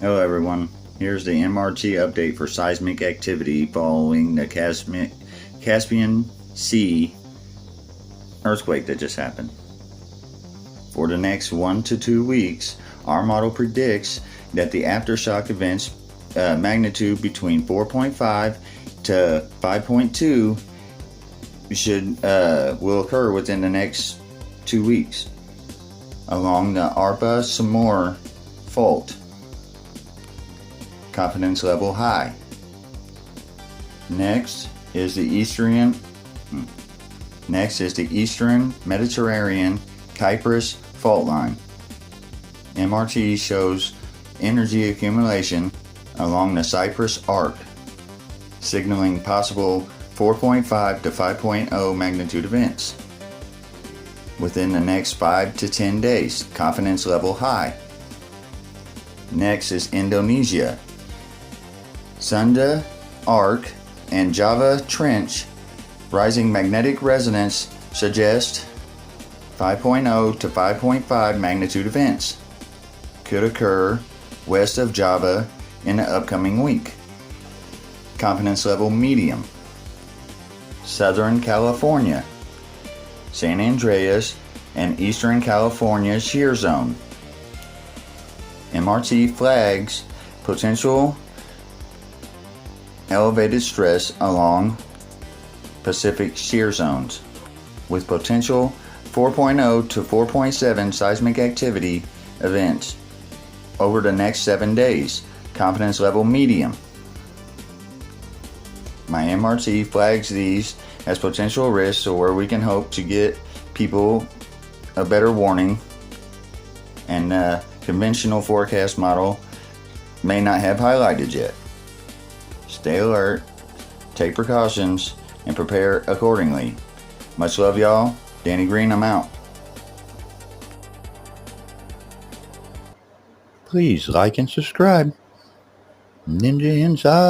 Hello everyone, here's the MRT update for seismic activity following the Caspian Sea earthquake that just happened. For the next 1 to 2 weeks, our model predicts that the aftershock events magnitude between 4.5 to 5.2 will occur within the next 2 weeks along the Arpa-Samor fault. Confidence level high. Next is the Eastern Mediterranean Cyprus fault line. MRT shows energy accumulation along the Cyprus arc, signaling possible 4.5 to 5.0 magnitude events within the next 5 to 10 days. Confidence level high. Next is Indonesia. Sunda Arc and Java Trench rising magnetic resonance suggest 5.0 to 5.5 magnitude events could occur west of Java in the upcoming week. Confidence level medium. Southern California, San Andreas, and Eastern California shear zone. MRT flags potential elevated stress along Pacific shear zones with potential 4.0 to 4.7 seismic activity events over the next 7 days. Confidence level medium. My MRT flags these as potential risks or where we can hope to get people a better warning, and the conventional forecast model may not have highlighted yet. Stay alert, take precautions, and prepare accordingly. Much love, y'all. Danny Green, I'm out. Please like and subscribe. Ninja Inside.